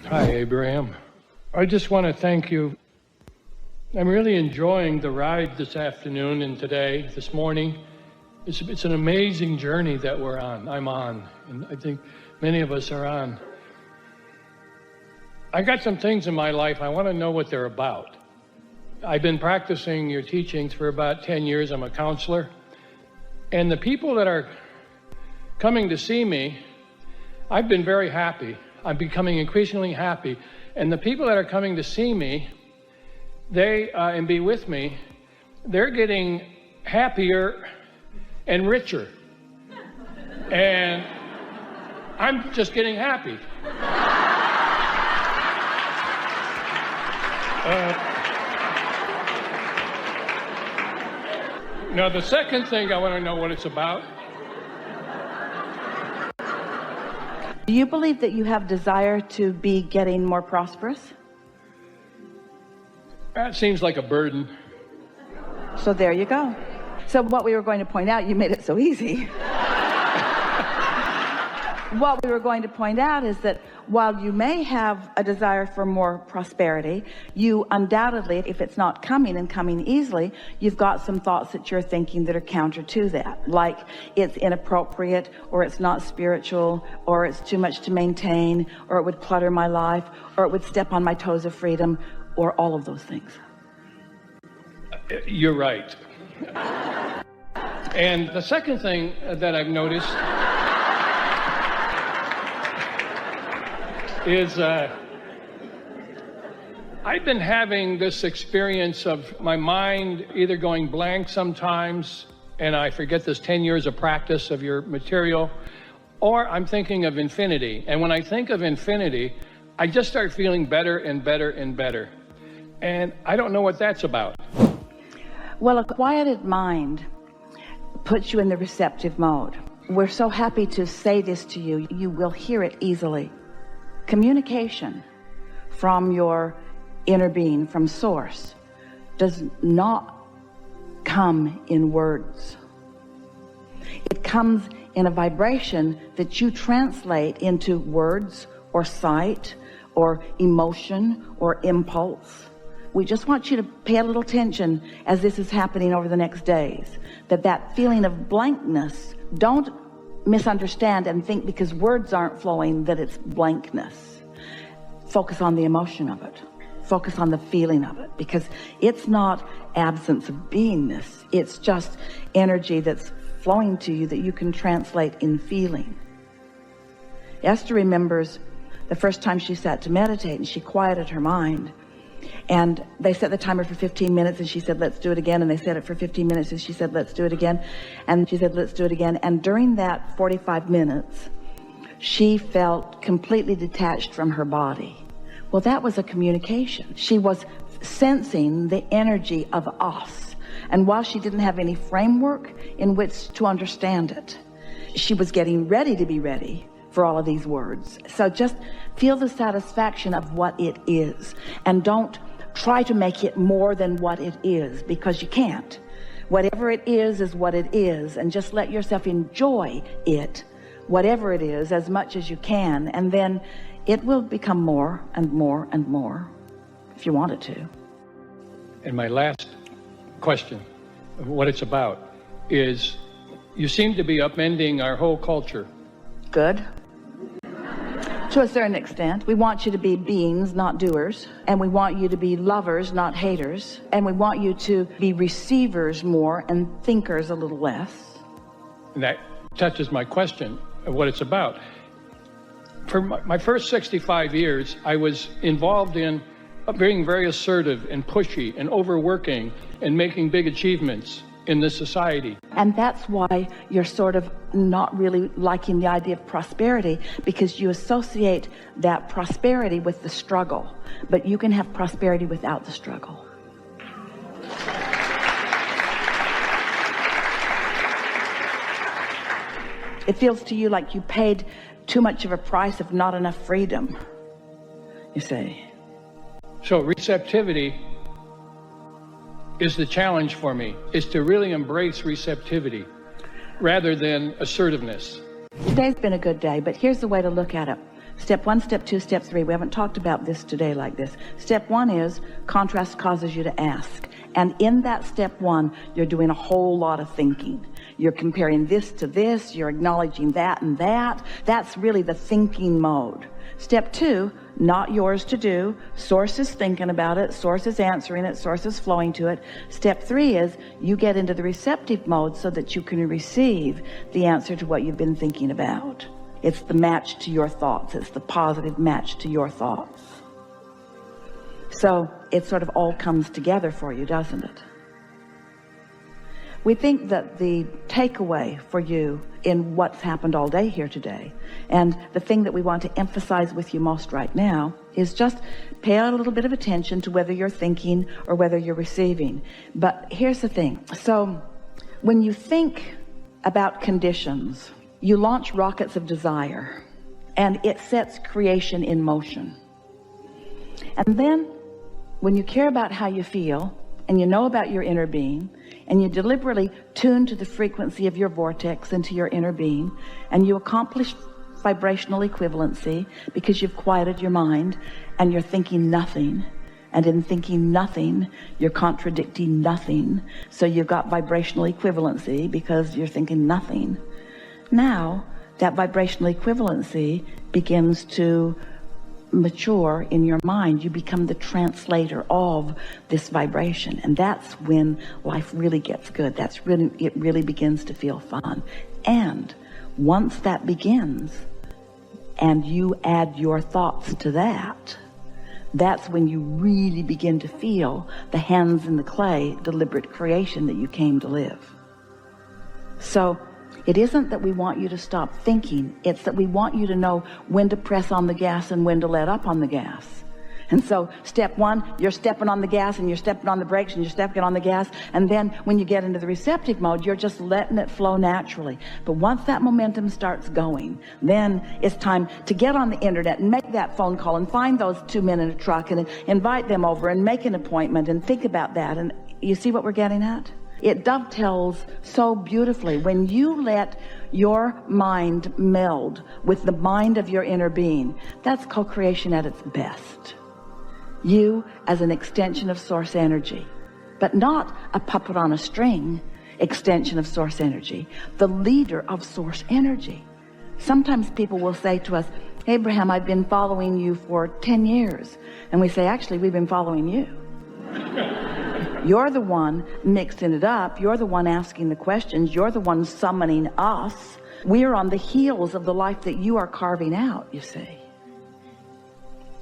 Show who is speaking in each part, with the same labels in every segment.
Speaker 1: Hi, Abraham. I just want to thank you. I'm really enjoying the ride this afternoon and today, this morning. It's an amazing journey that we're on. I'm on, and I think many of us are on. I got some things in my life, I want to know what they're about. I've been practicing your teachings for about 10 years. I'm a counselor. And the people that are coming to see me, I've been very happy. I'm becoming increasingly happy. And the people that are coming to see me, and be with me, they're getting happier and richer. And I'm just getting happy. Now, the second thing I want to know what it's about.
Speaker 2: Do you believe that you have desire to be getting more prosperous?
Speaker 1: That seems like a burden.
Speaker 2: So there you go. So what we were going to point out, you made it so easy. What we were going to point out is that while you may have a desire for more prosperity, you undoubtedly, if it's not coming and coming easily, you've got some thoughts that you're thinking that are counter to that, like it's inappropriate, or it's not spiritual, or it's too much to maintain, or it would clutter my life, or it would step on my toes of freedom, or all of those things.
Speaker 1: You're right. And the second thing that I've noticed is I've been having this experience of my mind either going blank sometimes, and I forget this 10 years of practice of your material, or I'm thinking of infinity. And when I think of infinity, I just start feeling better and better and better. And I don't know what that's about.
Speaker 2: Well, a quieted mind puts you in the receptive mode. We're so happy to say this to you. You will hear it easily. Communication from your inner being, from source, does not come in words. It comes in a vibration that you translate into words or sight or emotion or impulse. We just want you to pay a little attention as this is happening over the next days, that feeling of blankness, don't misunderstand and think because words aren't flowing that it's blankness. Focus on the emotion of it. Focus on the feeling of it, because it's not absence of beingness. It's just energy that's flowing to you that you can translate in feeling. Esther remembers the first time she sat to meditate and she quieted her mind. And they set the timer for 15 minutes and she said, let's do it again. And they set it for 15 minutes and she said, let's do it again. And she said, let's do it again. And during that 45 minutes, she felt completely detached from her body. Well, that was a communication. She was sensing the energy of us. And while she didn't have any framework in which to understand it, she was getting ready to be ready for all of these words. So just feel the satisfaction of what it is, and don't try to make it more than what it is, because you can't. Whatever it is what it is, and just let yourself enjoy it, whatever it is, as much as you can, and then it will become more and more and more if you want it to.
Speaker 1: And my last question of what it's about is, you seem to be upending our whole culture.
Speaker 2: Good. To a certain extent. We want you to be beings, not doers. And we want you to be lovers, not haters. And we want you to be receivers more and thinkers a little less.
Speaker 1: And that touches my question of what it's about. For my first 65 years, I was involved in being very assertive and pushy and overworking and making big achievements in this society.
Speaker 2: And that's why you're sort of not really liking the idea of prosperity, because you associate that prosperity with the struggle. But you can have prosperity without the struggle. It feels to you like you paid too much of a price of not enough freedom, you say.
Speaker 1: So receptivity is the challenge for me, is to really embrace receptivity rather than assertiveness.
Speaker 2: Today's been a good day, but here's the way to look at it. Step 1, Step 2, Step 3. We haven't talked about this today like this. Step 1 is contrast causes you to ask. And in that Step 1, you're doing a whole lot of thinking. You're comparing this to this. You're acknowledging that and that. That's really the thinking mode. Step 2, not yours to do. Source is thinking about it. Source is answering it. Source is flowing to it. Step 3 is you get into the receptive mode so that you can receive the answer to what you've been thinking about. It's the match to your thoughts. It's the positive match to your thoughts. So it sort of all comes together for you, doesn't it? We think that the takeaway for you in what's happened all day here today, and the thing that we want to emphasize with you most right now, is just pay a little bit of attention to whether you're thinking or whether you're receiving. But here's the thing. So when you think about conditions, you launch rockets of desire, and it sets creation in motion. And then when you care about how you feel, and you know about your inner being, and you deliberately tune to the frequency of your vortex into your inner being, and you accomplish vibrational equivalency because you've quieted your mind and you're thinking nothing, and in thinking nothing you're contradicting nothing, so you've got vibrational equivalency because you're thinking nothing. Now that vibrational equivalency begins to mature in your mind. You become the translator of this vibration, and that's when life really gets good. That's when it really begins to feel fun. And once that begins and you add your thoughts to that, that's when you really begin to feel the hands in the clay, deliberate creation that you came to live. So it isn't that we want you to stop thinking. It's that we want you to know when to press on the gas and when to let up on the gas. And so step 1, you're stepping on the gas and you're stepping on the brakes and you're stepping on the gas. And then when you get into the receptive mode, you're just letting it flow naturally. But once that momentum starts going, then it's time to get on the internet and make that phone call and find those 2 men in a truck and invite them over and make an appointment and think about that. And you see what we're getting at? It dovetails so beautifully when you let your mind meld with the mind of your inner being. That's co-creation at its best. You as an extension of source energy, but not a puppet on a string extension of source energy, the leader of source energy. Sometimes people will say to us, Abraham, I've been following you for 10 years. And we say, actually, we've been following you. You're the one mixing it up. You're the one asking the questions. You're the one summoning us. We're on the heels of the life that you are carving out, you see.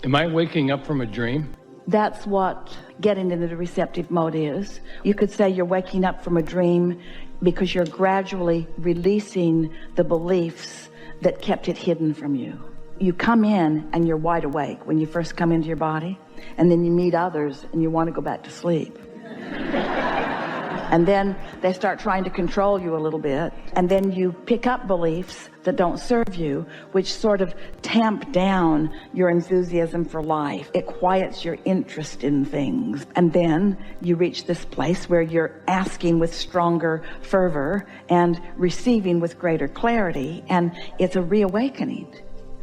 Speaker 1: Am I waking up from a dream?
Speaker 2: That's what getting into the receptive mode is. You could say you're waking up from a dream because you're gradually releasing the beliefs that kept it hidden from you. You come in and you're wide awake when you first come into your body, and then you meet others and you want to go back to sleep. And then they start trying to control you a little bit, and then you pick up beliefs that don't serve you, which sort of tamp down your enthusiasm for life. It quiets your interest in things. And then you reach this place where you're asking with stronger fervor and receiving with greater clarity, and it's a reawakening.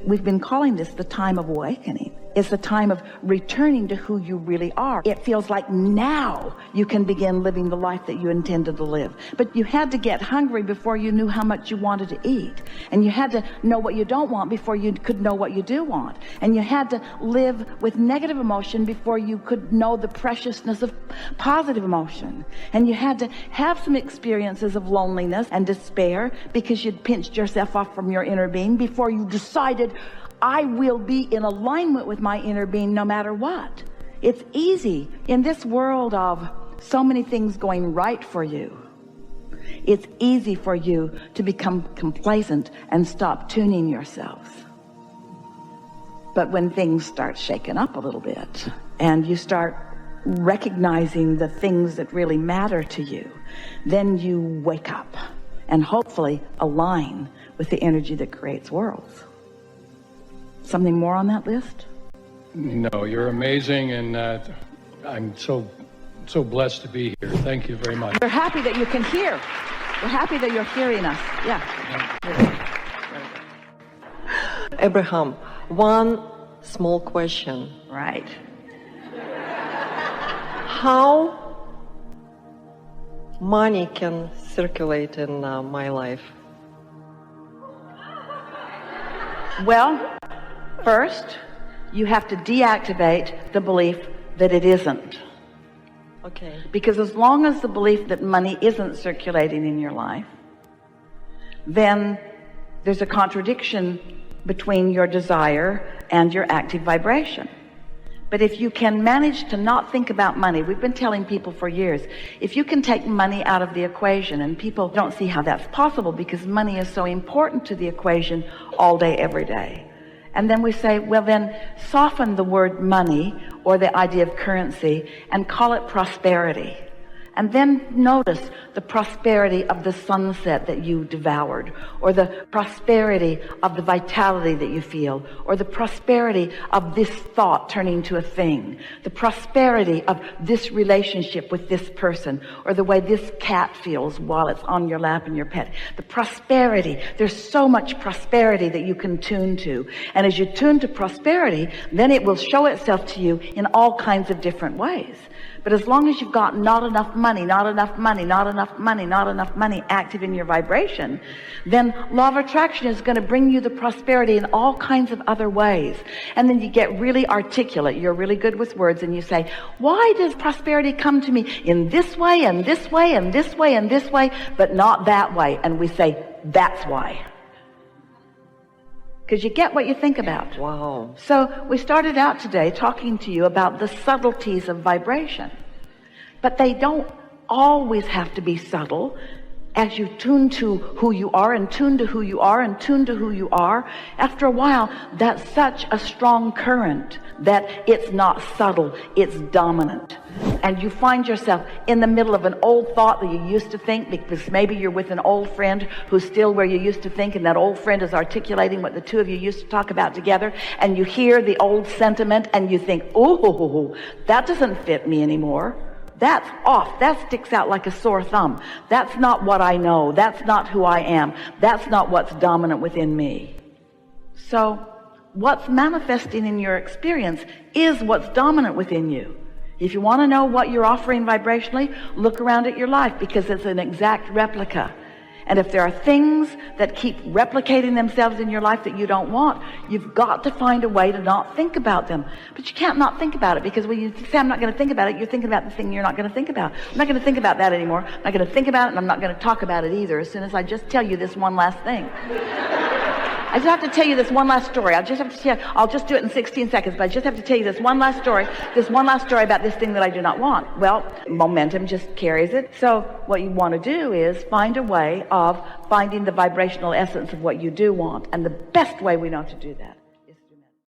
Speaker 2: We've been calling this the time of awakening. It's the time of returning to who you really are. It feels like now you can begin living the life that you intended to live. But you had to get hungry before you knew how much you wanted to eat. And you had to know what you don't want before you could know what you do want. And you had to live with negative emotion before you could know the preciousness of positive emotion. And you had to have some experiences of loneliness and despair because you'd pinched yourself off from your inner being before you decided, I will be in alignment with my inner being no matter what. It's easy in this world of so many things going right for you. It's easy for you to become complacent and stop tuning yourselves. But when things start shaking up a little bit and you start recognizing the things that really matter to you, then you wake up and hopefully align with the energy that creates worlds. Something more on that list?
Speaker 1: No, you're amazing, and I'm so blessed to be here. Thank you very much.
Speaker 2: We're happy that you can hear. We're happy that you're hearing us. Yeah.
Speaker 3: Abraham, one small question.
Speaker 2: Right.
Speaker 3: How money can circulate in my life?
Speaker 2: Well, first, you have to deactivate the belief that it isn't.
Speaker 3: Okay.
Speaker 2: Because as long as the belief that money isn't circulating in your life, then there's a contradiction between your desire and your active vibration. But if you can manage to not think about money, we've been telling people for years, if you can take money out of the equation, and people don't see how that's possible because money is so important to the equation all day, every day. And then we say, well, then soften the word money or the idea of currency and call it prosperity. And then notice the prosperity of the sunset that you devoured, or the prosperity of the vitality that you feel, or the prosperity of this thought turning to a thing, the prosperity of this relationship with this person, or the way this cat feels while it's on your lap and your pet. The prosperity, there's so much prosperity that you can tune to. And as you tune to prosperity, then it will show itself to you in all kinds of different ways. But as long as you've got not enough money, not enough money, not enough money, not enough money active in your vibration, then law of attraction is going to bring you the prosperity in all kinds of other ways. And then you get really articulate. You're really good with words, and you say, why does prosperity come to me in this way and this way and this way and this way, but not that way? And we say, that's why. Because you get what you think about.
Speaker 3: Wow.
Speaker 2: So we started out today talking to you about the subtleties of vibration. But they don't always have to be subtle. As you tune to who you are and tune to who you are and tune to who you are, after a while, that's such a strong current that it's not subtle, it's dominant. And you find yourself in the middle of an old thought that you used to think, because maybe you're with an old friend who's still where you used to think, and that old friend is articulating what the two of you used to talk about together, and you hear the old sentiment and you think, oh, that doesn't fit me anymore. That's off. That sticks out like a sore thumb. That's not what I know. That's not who I am. That's not what's dominant within me. So what's manifesting in your experience is what's dominant within you. If you want to know what you're offering vibrationally, look around at your life, because it's an exact replica. And if there are things that keep replicating themselves in your life that you don't want, you've got to find a way to not think about them. But you can't not think about it, because when you say, I'm not going to think about it, you're thinking about the thing you're not going to think about. I'm not going to think about that anymore. I'm not going to think about it, and I'm not going to talk about it either, as soon as I just tell you this one last thing. I just have to tell you this one last story. I'll just do it in 16 seconds, but I just have to tell you this one last story about this thing that I do not want. Well, momentum just carries it. So what you want to do is find a way of finding the vibrational essence of what you do want. And the best way we know to do that